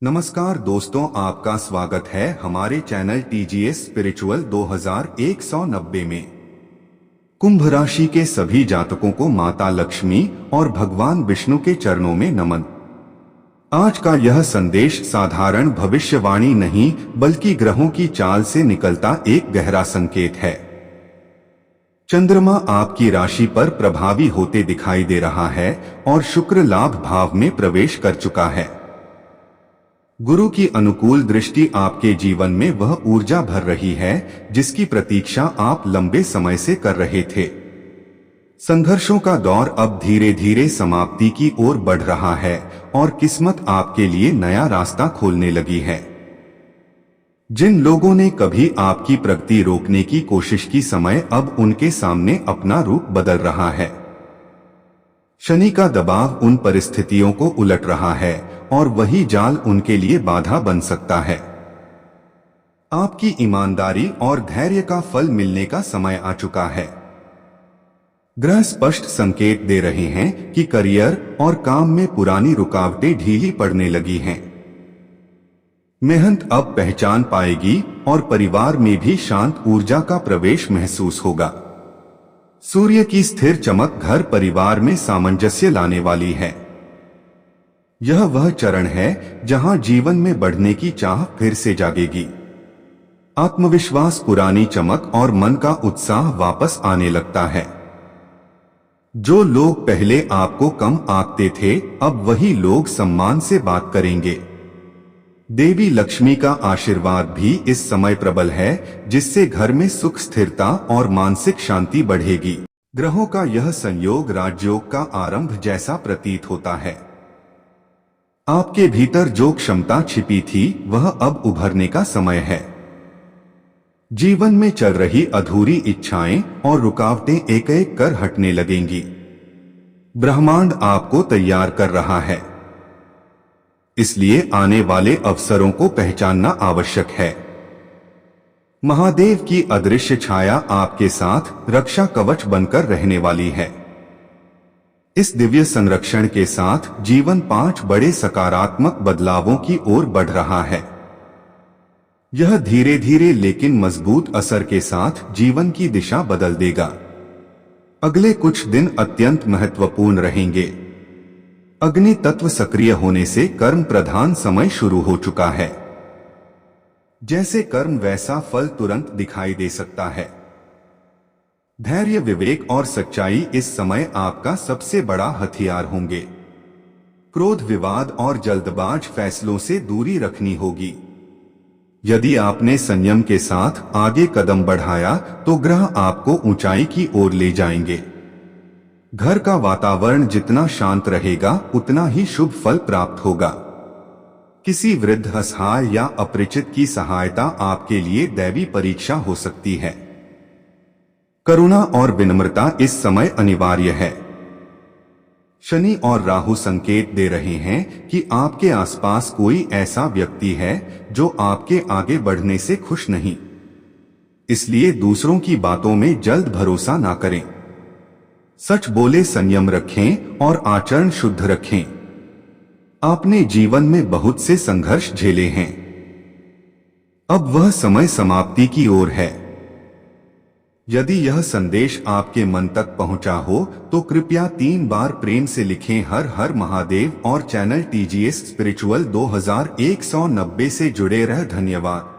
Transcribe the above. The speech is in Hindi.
नमस्कार दोस्तों, आपका स्वागत है हमारे चैनल टीजीएस स्पिरिचुअल 2190 में। कुंभ राशि के सभी जातकों को माता लक्ष्मी और भगवान विष्णु के चरणों में नमन। आज का यह संदेश साधारण भविष्यवाणी नहीं बल्कि ग्रहों की चाल से निकलता एक गहरा संकेत है। चंद्रमा आपकी राशि पर प्रभावी होते दिखाई दे रहा है और शुक्र लाभ भाव में प्रवेश कर चुका है। गुरु की अनुकूल दृष्टि आपके जीवन में वह ऊर्जा भर रही है जिसकी प्रतीक्षा आप लंबे समय से कर रहे थे। संघर्षों का दौर अब धीरे धीरे समाप्ति की ओर बढ़ रहा है और किस्मत आपके लिए नया रास्ता खोलने लगी है। जिन लोगों ने कभी आपकी प्रगति रोकने की कोशिश की, समय अब उनके सामने अपना रूप बदल रहा है। शनि का दबाव उन परिस्थितियों को उलट रहा है और वही जाल उनके लिए बाधा बन सकता है। आपकी ईमानदारी और धैर्य का फल मिलने का समय आ चुका है। ग्रह स्पष्ट संकेत दे रहे हैं कि करियर और काम में पुरानी रुकावटें ढीली पड़ने लगी हैं। मेहनत अब पहचान पाएगी और परिवार में भी शांत ऊर्जा का प्रवेश महसूस होगा। सूर्य की स्थिर चमक घर परिवार में सामंजस्य लाने वाली है। यह वह चरण है जहां जीवन में बढ़ने की चाह फिर से जागेगी। आत्मविश्वास, पुरानी चमक और मन का उत्साह वापस आने लगता है। जो लोग पहले आपको कम आंकते थे, अब वही लोग सम्मान से बात करेंगे। देवी लक्ष्मी का आशीर्वाद भी इस समय प्रबल है, जिससे घर में सुख, स्थिरता और मानसिक शांति बढ़ेगी। ग्रहों का यह संयोग राजयोग का आरंभ जैसा प्रतीत होता है। आपके भीतर जो क्षमता छिपी थी वह अब उभरने का समय है। जीवन में चल रही अधूरी इच्छाएं और रुकावटें एक एक कर हटने लगेंगी। ब्रह्मांड आपको तैयार कर रहा है, इसलिए आने वाले अवसरों को पहचानना आवश्यक है। महादेव की अदृश्य छाया आपके साथ रक्षा कवच बनकर रहने वाली है। इस दिव्य संरक्षण के साथ जीवन 5 बड़े सकारात्मक बदलावों की ओर बढ़ रहा है। यह धीरे धीरे लेकिन मजबूत असर के साथ जीवन की दिशा बदल देगा। अगले कुछ दिन अत्यंत महत्वपूर्ण रहेंगे। अग्नि तत्व सक्रिय होने से कर्म प्रधान समय शुरू हो चुका है। जैसे कर्म वैसा फल तुरंत दिखाई दे सकता है। धैर्य, विवेक और सच्चाई इस समय आपका सबसे बड़ा हथियार होंगे। क्रोध, विवाद और जल्दबाज फैसलों से दूरी रखनी होगी। यदि आपने संयम के साथ आगे कदम बढ़ाया तो ग्रह आपको ऊंचाई की ओर ले जाएंगे। घर का वातावरण जितना शांत रहेगा उतना ही शुभ फल प्राप्त होगा। किसी वृद्ध, असहाय या अपरिचित की सहायता आपके लिए दैवी परीक्षा हो सकती है। करुणा और विनम्रता इस समय अनिवार्य है। शनि और राहु संकेत दे रहे हैं कि आपके आसपास कोई ऐसा व्यक्ति है जो आपके आगे बढ़ने से खुश नहीं। इसलिए दूसरों की बातों में जल्द भरोसा ना करें। सच बोले, संयम रखें और आचरण शुद्ध रखें। आपने जीवन में बहुत से संघर्ष झेले हैं। अब वह समय समाप्ति की ओर है। यदि यह संदेश आपके मन तक पहुंचा हो तो कृपया 3 बार प्रेम से लिखें हर हर महादेव और चैनल टीजीएस स्पिरिचुअल 2190 से जुड़े रह। धन्यवाद।